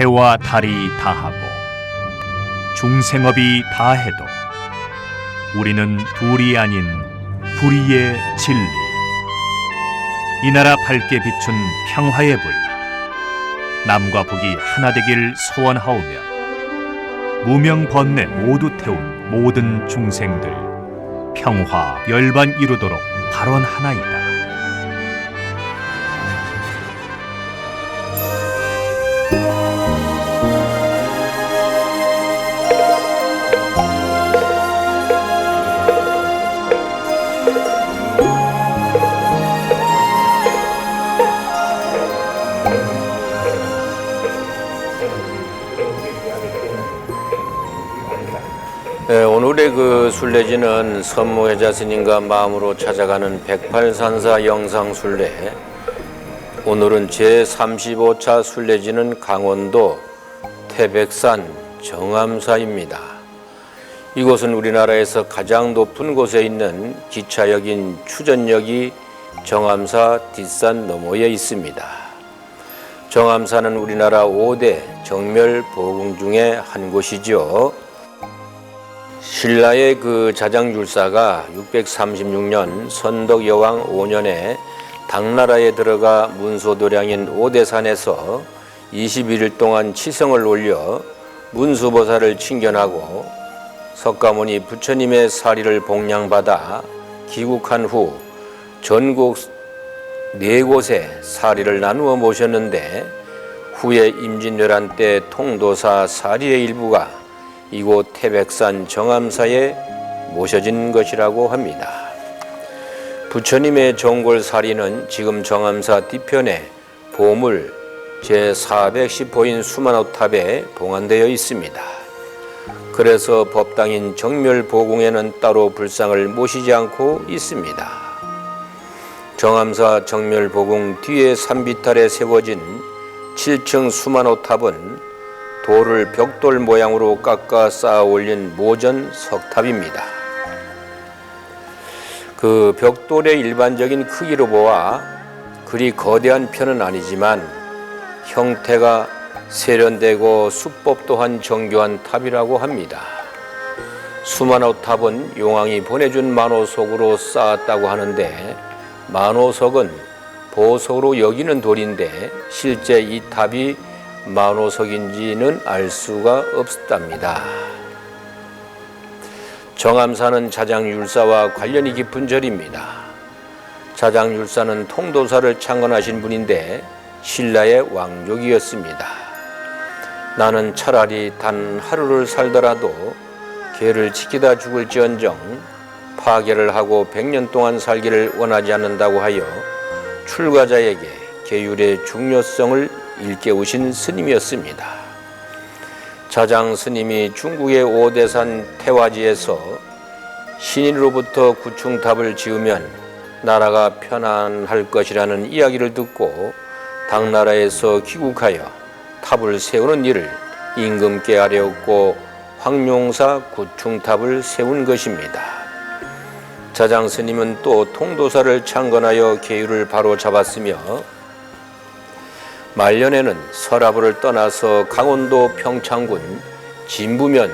해와 달이 다하고 중생업이 다해도 우리는 둘이 아닌 불의의 진리, 이 나라 밝게 비춘 평화의 불, 남과 북이 하나 되길 소원하오며 무명 번뇌 모두 태운 모든 중생들 평화 열반 이루도록 발언하나이다. 오늘의 그 순례지는 선무회자 스님과 마음으로 찾아가는 108산사 영상순례. 오늘은 제35차 순례지는 강원도 태백산 정암사입니다. 이곳은 우리나라에서 가장 높은 곳에 있는 기차역인 추전역이 정암사 뒷산 너머에 있습니다. 정암사는 우리나라 5대 정멸보궁 중에 한 곳이죠. 신라의 그 자장율사가 636년 선덕여왕 5년에 당나라에 들어가 문소도량인 오대산에서 21일 동안 치성을 올려 문수보살을 칭견하고 석가모니 부처님의 사리를 복량받아 귀국한 후 전국 4곳에 사리를 나누어 모셨는데, 후에 임진왜란 때 통도사 사리의 일부가 이곳 태백산 정암사에 모셔진 것이라고 합니다. 부처님의 정골사리는 지금 정암사 뒤편에 보물 제410호인 수만호탑에 봉안되어 있습니다. 그래서 법당인 정멸보궁에는 따로 불상을 모시지 않고 있습니다. 정암사 정멸보궁 뒤에 산비탈에 세워진 7층 수만호탑은 돌을 벽돌 모양으로 깎아 쌓아 올린 모전 석탑입니다. 그 벽돌의 일반적인 크기로 보아 그리 거대한 편은 아니지만 형태가 세련되고 수법 또한 정교한 탑이라고 합니다. 수만호탑은 용왕이 보내준 만호석으로 쌓았다고 하는데, 만호석은 보석으로 여기는 돌인데 실제 이 탑이 만호석인지는 알 수가 없답니다. 정암사는 자장율사와 관련이 깊은 절입니다. 자장율사는 통도사를 창건하신 분인데 신라의 왕족이었습니다. 나는 차라리 단 하루를 살더라도 계를 지키다 죽을지언정 파계를 하고 100년 동안 살기를 원하지 않는다고 하여 출가자에게 계율의 중요성을 일깨우신 스님이었습니다. 자장 스님이 중국의 오대산 태화지에서 신인으로부터 구충탑을 지으면 나라가 편안할 것이라는 이야기를 듣고 당나라에서 귀국하여 탑을 세우는 일을 임금께 아뢰었고 황룡사 구충탑을 세운 것입니다. 자장 스님은 또 통도사를 창건하여 계율을 바로 잡았으며 말년에는 서라부를 떠나서 강원도 평창군 진부면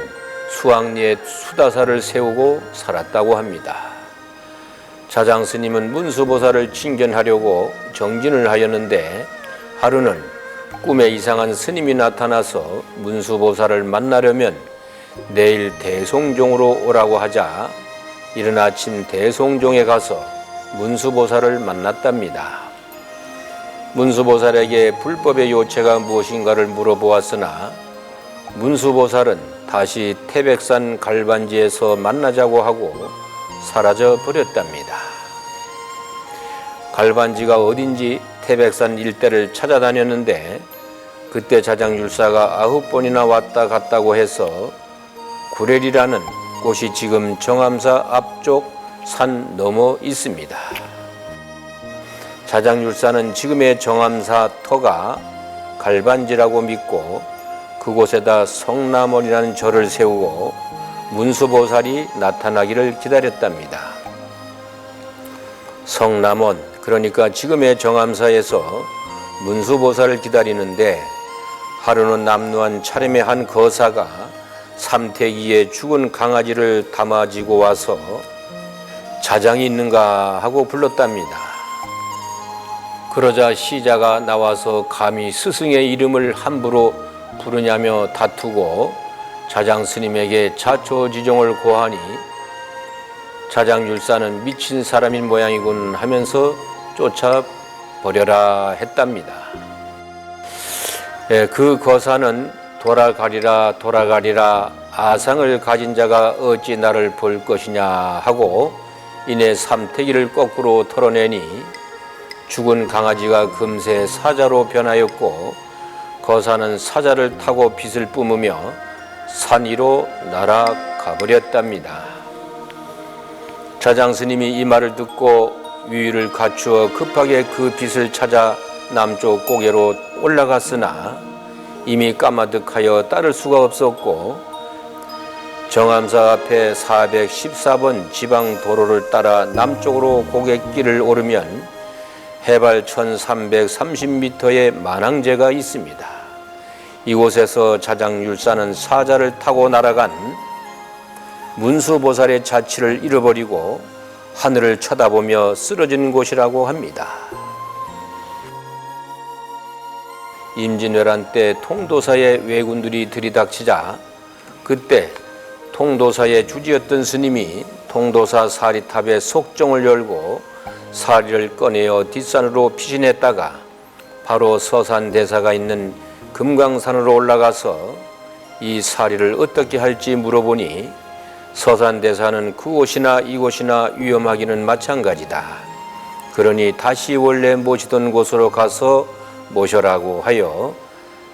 수학리에 수다사를 세우고 살았다고 합니다. 자장 스님은 문수보살을 칭견하려고 정진을 하였는데, 하루는 꿈에 이상한 스님이 나타나서 문수보살을 만나려면 내일 대송종으로 오라고 하자 이른 아침 대송종에 가서 문수보살을 만났답니다. 문수보살에게 불법의 요체가 무엇인가를 물어보았으나 문수보살은 다시 태백산 갈반지에서 만나자고 하고 사라져 버렸답니다. 갈반지가 어딘지 태백산 일대를 찾아다녔는데 그때 자장율사가 9번이나 왔다 갔다고 해서 구렐이라는 곳이 지금 정암사 앞쪽 산 너머 있습니다. 자장율사는 지금의 정암사 터가 갈반지라고 믿고 그곳에다 성남원이라는 절을 세우고 문수보살이 나타나기를 기다렸답니다. 성남원, 그러니까 지금의 정암사에서 문수보살을 기다리는데 하루는 남루한 차림의 한 거사가 삼태기에 죽은 강아지를 담아지고 와서 자장이 있는가 하고 불렀답니다. 그러자 시자가 나와서 감히 스승의 이름을 함부로 부르냐며 다투고 자장 스님에게 자초지종을 고하니 자장율사는 미친 사람인 모양이군 하면서 쫓아버려라 했답니다. 그 거사는 돌아가리라 아상을 가진 자가 어찌 나를 볼 것이냐 하고 이내 삼태기를 거꾸로 털어내니 죽은 강아지가 금세 사자로 변하였고 거사는 사자를 타고 빛을 뿜으며 산 위로 날아가 버렸답니다. 자장스님이 이 말을 듣고 위를 갖추어 급하게 그 빛을 찾아 남쪽 고개로 올라갔으나 이미 까마득하여 따를 수가 없었고 정암사 앞에 414번 지방도로를 따라 남쪽으로 고갯길을 오르면 해발 1330m의 만항제가 있습니다. 이곳에서 자장율사는 사자를 타고 날아간 문수보살의 자취를 잃어버리고 하늘을 쳐다보며 쓰러진 곳이라고 합니다. 임진왜란 때 통도사의 왜군들이 들이닥치자 그때 통도사의 주지였던 스님이 통도사 사리탑의 속정을 열고 사리를 꺼내어 뒷산으로 피신했다가 바로 서산대사가 있는 금강산으로 올라가서 이 사리를 어떻게 할지 물어보니 서산대사는 그곳이나 이곳이나 위험하기는 마찬가지다. 그러니 다시 원래 모시던 곳으로 가서 모셔라고 하여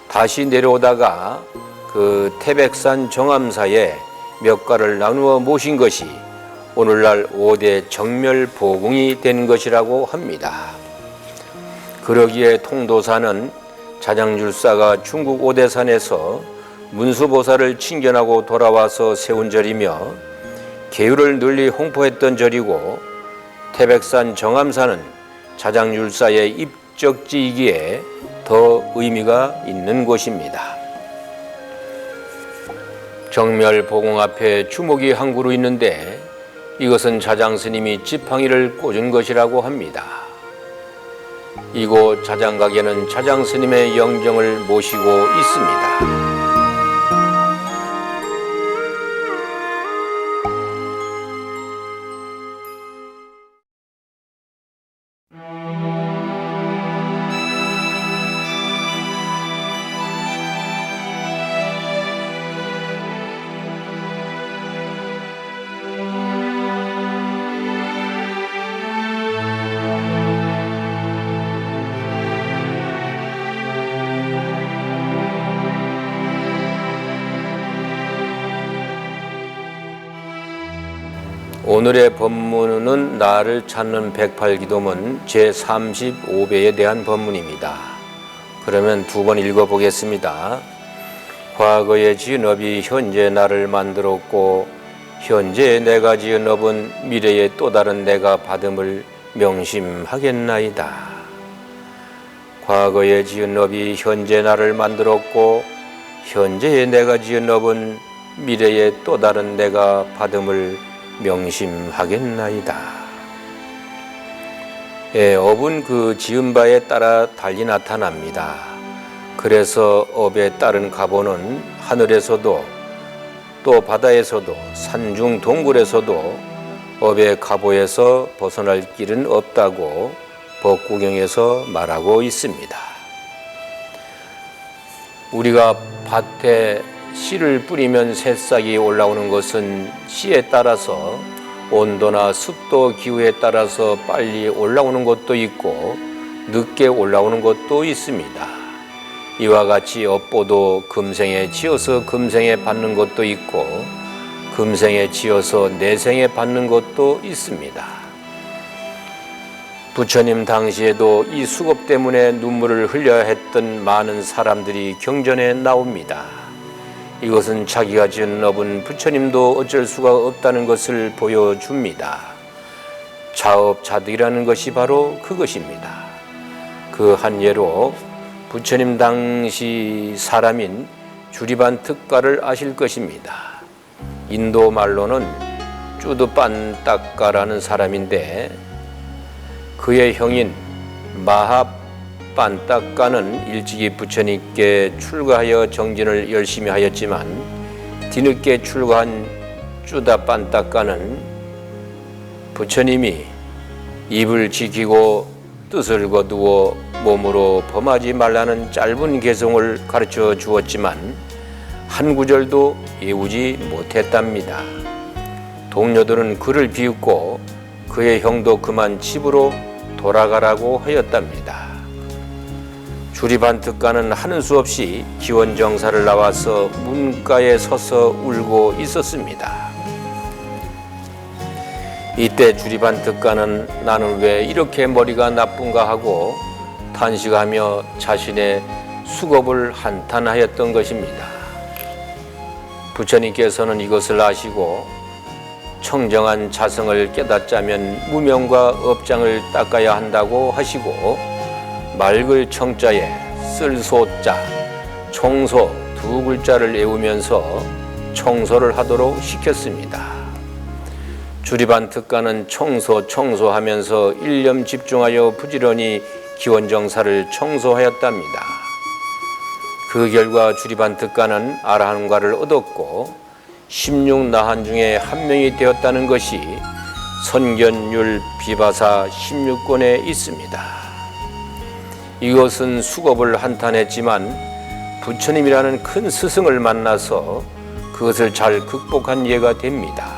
다시 내려오다가 그 태백산 정암사에 몇 가를 나누어 모신 것이 오늘날 5대 정멸보궁이 된 것이라고 합니다. 그러기에 통도사는 자장율사가 중국 오대산에서 문수보살을 친견하고 돌아와서 세운 절이며 계율을 널리 홍보했던 절이고 태백산 정암사는 자장율사의 입적지이기에 더 의미가 있는 곳입니다. 정멸보궁 앞에 주목이 한 그루 있는데 이것은 자장스님이 지팡이를 꽂은 것이라고 합니다. 이곳 자장각에는 자장스님의 영정을 모시고 있습니다. 오늘의 법문은 나를 찾는 108기도문 제35배에 대한 법문입니다. 그러면 두 번 읽어보겠습니다. 과거에 지은 업이 현재 나를 만들었고 현재 내가 지은 업은 미래에 또 다른 내가 받음을 명심하겠나이다. 과거에 지은 업이 현재 나를 만들었고 현재에 내가 지은 업은 미래에 또 다른 내가 받음을 명심하겠나이다. 업은 그 지은 바에 따라 달리 나타납니다. 그래서 업에 따른 가보는 하늘에서도 또 바다에서도 산중 동굴에서도 업의 가보에서 벗어날 길은 없다고 법구경에서 말하고 있습니다. 우리가 밭에 씨를 뿌리면 새싹이 올라오는 것은 씨에 따라서 온도나 습도, 기후에 따라서 빨리 올라오는 것도 있고 늦게 올라오는 것도 있습니다. 이와 같이 업보도 금생에 지어서 금생에 받는 것도 있고 금생에 지어서 내생에 받는 것도 있습니다. 부처님 당시에도 이 수급 때문에 눈물을 흘려야 했던 많은 사람들이 경전에 나옵니다. 이것은 자기가 지은 업은 부처님도 어쩔 수가 없다는 것을 보여줍니다. 자업자득이라는 것이 바로 그것입니다. 그 한 예로 부처님 당시 사람인 주리반 특가를 아실 것입니다. 인도 말로는 쭈드빤따까라는 사람인데 그의 형인 마하빤따까는 일찍이 부처님께 출가하여 정진을 열심히 하였지만 뒤늦게 출가한 쭈다빤따까는 부처님이 입을 지키고 뜻을 거두어 몸으로 범하지 말라는 짧은 개성을 가르쳐 주었지만 한 구절도 외우지 못했답니다. 동료들은 그를 비웃고 그의 형도 그만 집으로 돌아가라고 하였답니다. 주리반특가는 하는 수 없이 기원정사를 나와서 문가에 서서 울고 있었습니다. 이때 주리반특가는 나는 왜 이렇게 머리가 나쁜가 하고 탄식하며 자신의 수겁을 한탄하였던 것입니다. 부처님께서는 이것을 아시고 청정한 자성을 깨닫자면 무명과 업장을 닦아야 한다고 하시고 맑을 청자에 쓸 소자, 청소 두 글자를 외우면서 청소를 하도록 시켰습니다. 주리반특가는 청소하면서 일념 집중하여 부지런히 기원정사를 청소하였답니다. 그 결과 주리반특가는 아라한과를 얻었고 16나한 중에 한 명이 되었다는 것이 선견율 비바사 16권에 있습니다. 이것은 수겁을 한탄했지만 부처님이라는 큰 스승을 만나서 그것을 잘 극복한 예가 됩니다.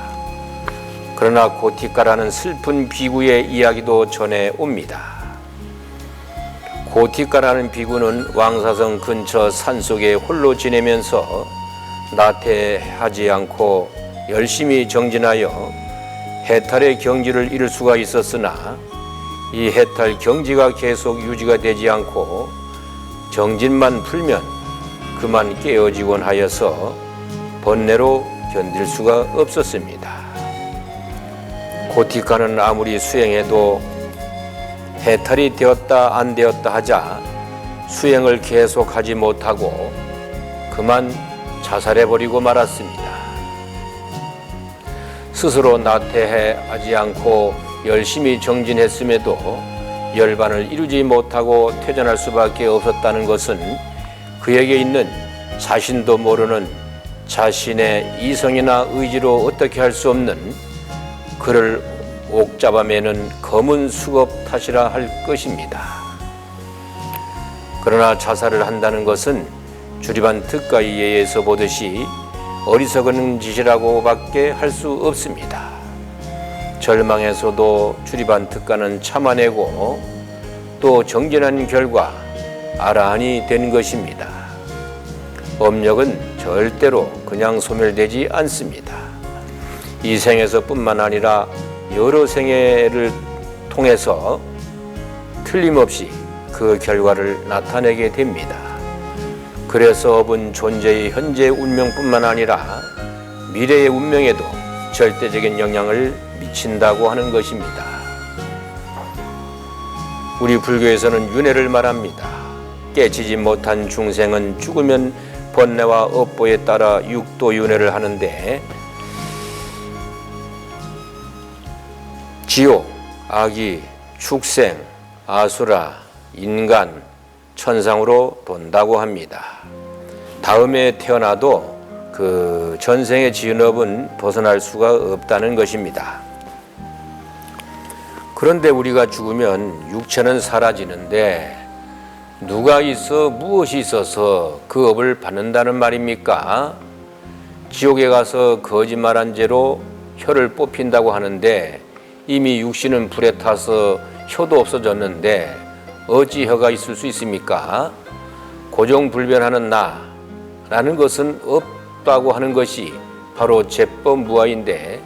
그러나 고티카라는 슬픈 비구의 이야기도 전해 옵니다. 고티카라는 비구는 왕사성 근처 산속에 홀로 지내면서 나태하지 않고 열심히 정진하여 해탈의 경지를 이룰 수가 있었으나 이 해탈 경지가 계속 유지가 되지 않고 정진만 풀면 그만 깨어지곤 하여서 번뇌로 견딜 수가 없었습니다. 고티카는 아무리 수행해도 해탈이 되었다 안 되었다 하자 수행을 계속하지 못하고 그만 자살해버리고 말았습니다. 스스로 나태해하지 않고 열심히 정진했음에도 열반을 이루지 못하고 퇴전할 수밖에 없었다는 것은 그에게 있는 자신도 모르는 자신의 이성이나 의지로 어떻게 할 수 없는 그를 옥잡아매는 검은 수겁 탓이라 할 것입니다. 그러나 자살을 한다는 것은 주리반특가의 예에서 보듯이 어리석은 짓이라고 밖에 할 수 없습니다. 절망에서도 주리반특가는 참아내고 또 정진한 결과 아라한이 된 것입니다. 업력은 절대로 그냥 소멸되지 않습니다. 이 생에서 뿐만 아니라 여러 생애를 통해서 틀림없이 그 결과를 나타내게 됩니다. 그래서 업은 존재의 현재 운명뿐만 아니라 미래의 운명에도 절대적인 영향을 미친다고 하는 것입니다. 우리 불교에서는 윤회를 말합니다. 깨치지 못한 중생은 죽으면 번뇌와 업보에 따라 육도 윤회를 하는데 지옥, 아기, 축생, 아수라, 인간, 천상으로 돈다고 합니다. 다음에 태어나도 그 전생의 지은 업은 벗어날 수가 없다는 것입니다. 그런데 우리가 죽으면 육체는 사라지는데 누가 있어 무엇이 있어서 그 업을 받는다는 말입니까? 지옥에 가서 거짓말한 죄로 혀를 뽑힌다고 하는데 이미 육신은 불에 타서 혀도 없어졌는데 어찌 혀가 있을 수 있습니까? 고정불변하는 나라는 것은 없다고 하는 것이 바로 제법무아인데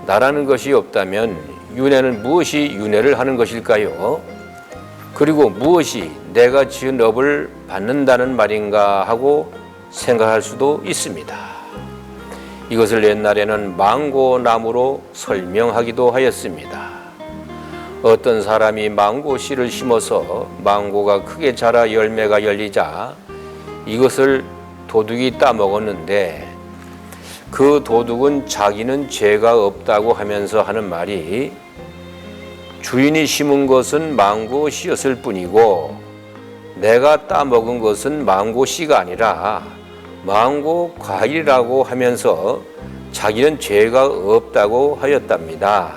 나라는 것이 없다면 윤회는 무엇이 윤회를 하는 것일까요? 그리고 무엇이 내가 지은 업을 받는다는 말인가 하고 생각할 수도 있습니다. 이것을 옛날에는 망고나무로 설명하기도 하였습니다. 어떤 사람이 망고 씨를 심어서 망고가 크게 자라 열매가 열리자 이것을 도둑이 따먹었는데 그 도둑은 자기는 죄가 없다고 하면서 하는 말이 주인이 심은 것은 망고 씨였을 뿐이고 내가 따먹은 것은 망고 씨가 아니라 망고 과일이라고 하면서 자기는 죄가 없다고 하였답니다.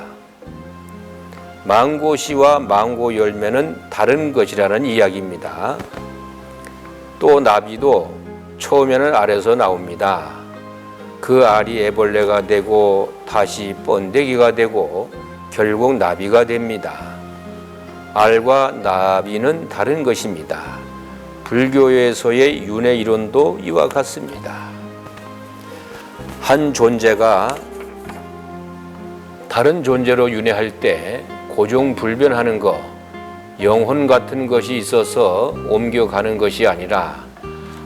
망고 씨와 망고 열매는 다른 것이라는 이야기입니다. 또 나비도 처음에는 알에서 나옵니다. 그 알이 애벌레가 되고 다시 번데기가 되고 결국 나비가 됩니다. 알과 나비는 다른 것입니다. 불교에서의 윤회 이론도 이와 같습니다. 한 존재가 다른 존재로 윤회할 때 고정불변하는 것, 영혼 같은 것이 있어서 옮겨가는 것이 아니라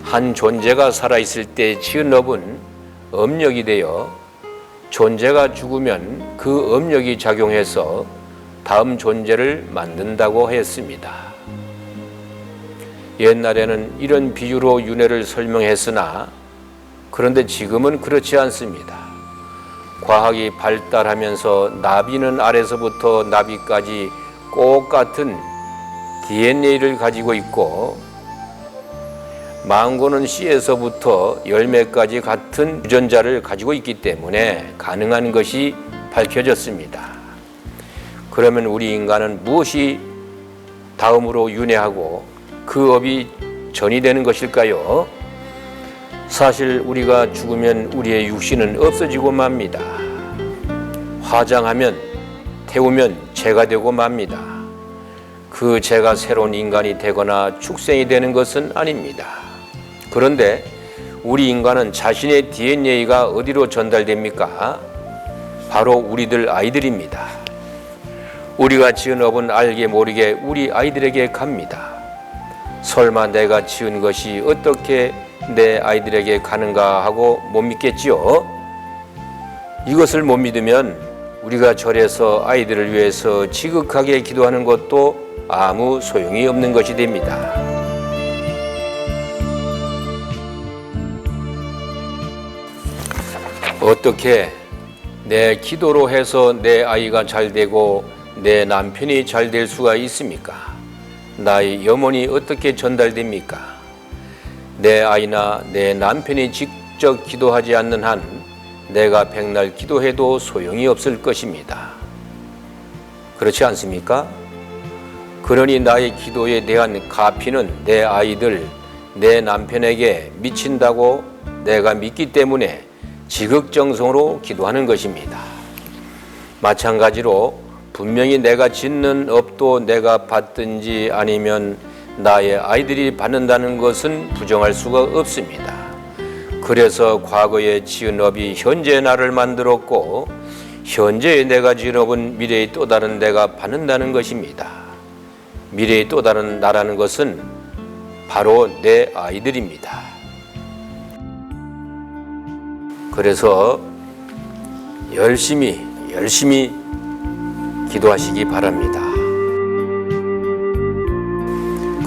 한 존재가 살아있을 때 지은 업은 업력이 되어 존재가 죽으면 그 업력이 작용해서 다음 존재를 만든다고 하였습니다. 옛날에는 이런 비유로 윤회를 설명했으나 그런데 지금은 그렇지 않습니다. 과학이 발달하면서 나비는 알에서부터 나비까지 똑같은 DNA를 가지고 있고 망고는 씨에서부터 열매까지 같은 유전자를 가지고 있기 때문에 가능한 것이 밝혀졌습니다. 그러면 우리 인간은 무엇이 다음으로 윤회하고 그 업이 전이 되는 것일까요? 사실 우리가 죽으면 우리의 육신은 없어지고 맙니다. 화장하면 태우면 재가 되고 맙니다. 그 재가 새로운 인간이 되거나 축생이 되는 것은 아닙니다. 그런데 우리 인간은 자신의 DNA가 어디로 전달됩니까? 바로 우리들 아이들입니다. 우리가 지은 업은 알게 모르게 우리 아이들에게 갑니다. 설마 내가 지은 것이 어떻게 내 아이들에게 가는가 하고 못 믿겠지요? 이것을 못 믿으면 우리가 절에서 아이들을 위해서 지극하게 기도하는 것도 아무 소용이 없는 것이 됩니다. 어떻게 내 기도로 해서 내 아이가 잘 되고 내 남편이 잘 될 수가 있습니까? 나의 염원이 어떻게 전달됩니까? 내 아이나 내 남편이 직접 기도하지 않는 한 내가 백날 기도해도 소용이 없을 것입니다. 그렇지 않습니까? 그러니 나의 기도에 대한 가피는 내 아이들, 내 남편에게 미친다고 내가 믿기 때문에 지극정성으로 기도하는 것입니다. 마찬가지로 분명히 내가 짓는 업도 내가 받든지 아니면 나의 아이들이 받는다는 것은 부정할 수가 없습니다. 그래서 과거에 지은 업이 현재의 나를 만들었고 현재의 내가 지은 업은 미래의 또 다른 내가 받는다는 것입니다. 미래의 또 다른 나라는 것은 바로 내 아이들입니다. 그래서 열심히 기도하시기 바랍니다.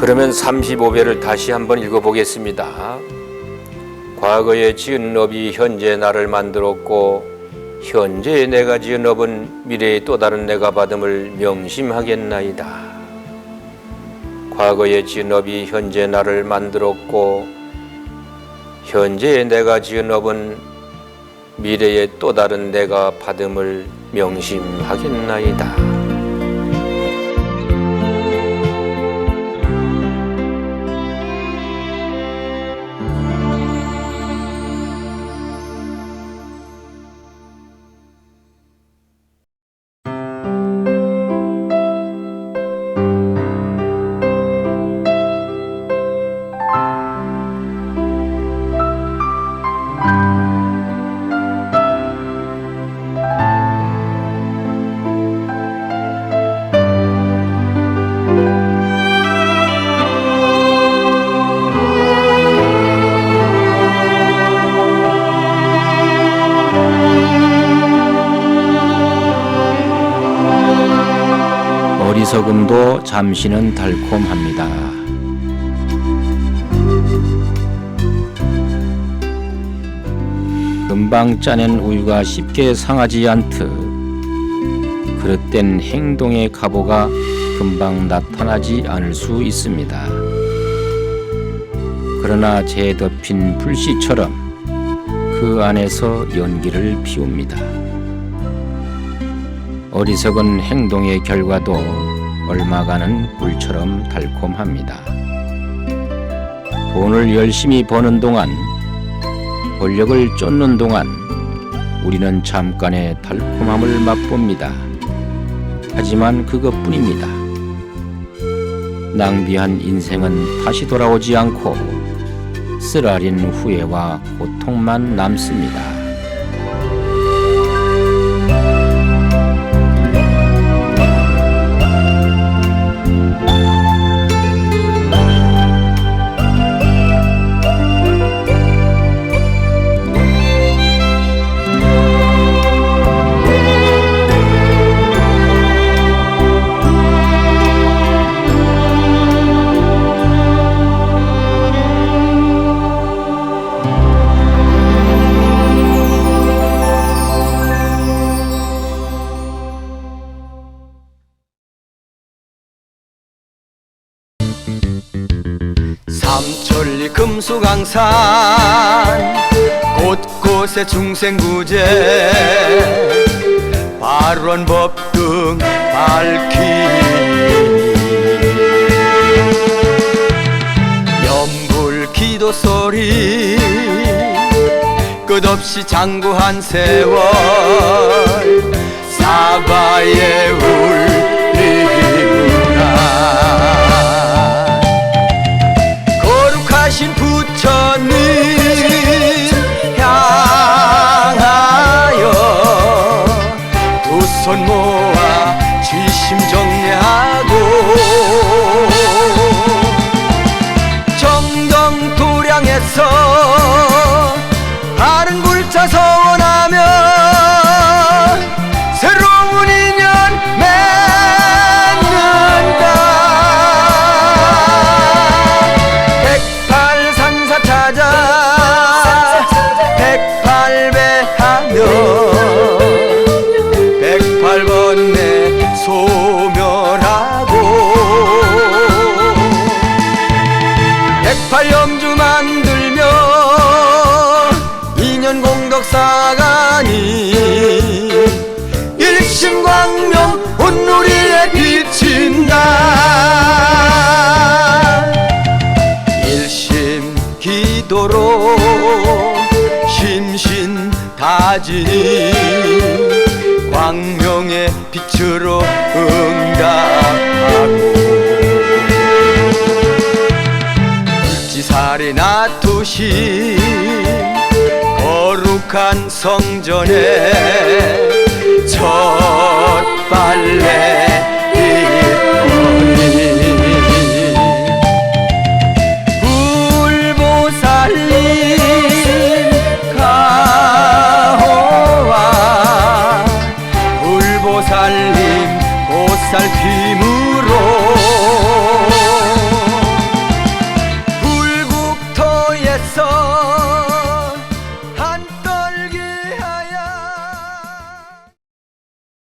그러면 35배를 다시 한번 읽어보겠습니다. 과거에 지은 업이 현재 나를 만들었고 현재의 내가 지은 업은 미래의 또 다른 내가 받음을 명심하겠나이다. 과거에 지은 업이 현재 나를 만들었고 현재의 내가 지은 업은 미래의 또 다른 내가 받음을 명심하겠나이다. 어리석음도 잠시는 달콤합니다. 금방 짜낸 우유가 쉽게 상하지 않듯 그릇된 행동의 가보가 금방 나타나지 않을 수 있습니다. 그러나 재덮인 불씨처럼 그 안에서 연기를 피웁니다. 어리석은 행동의 결과도 얼마가는 꿀처럼 달콤합니다. 돈을 열심히 버는 동안, 권력을 쫓는 동안 우리는 잠깐의 달콤함을 맛봅니다. 하지만 그것뿐입니다. 낭비한 인생은 다시 돌아오지 않고 쓰라린 후회와 고통만 남습니다. 삼천리 금수강산 곳곳에 중생구제 발원 법등 밝히니 연불 기도소리 끝없이 장구한 세월 사바에 울리구나. 거룩하신 부처님 향하여 두 손 모아 지심 정리하고 정경 도량에서 바른 굴자 서원하며 새로운 인연 맺는다. 백팔산사 찾아 백팔배하며 백팔번뇌 소멸하고 백팔염주 만들며 인연공덕 사가니 일심광명 온누리에 비친다. 일심 기도로 심신다지니 광명의 빛으로 응답하고 불지살이 나투신 거룩한 성전에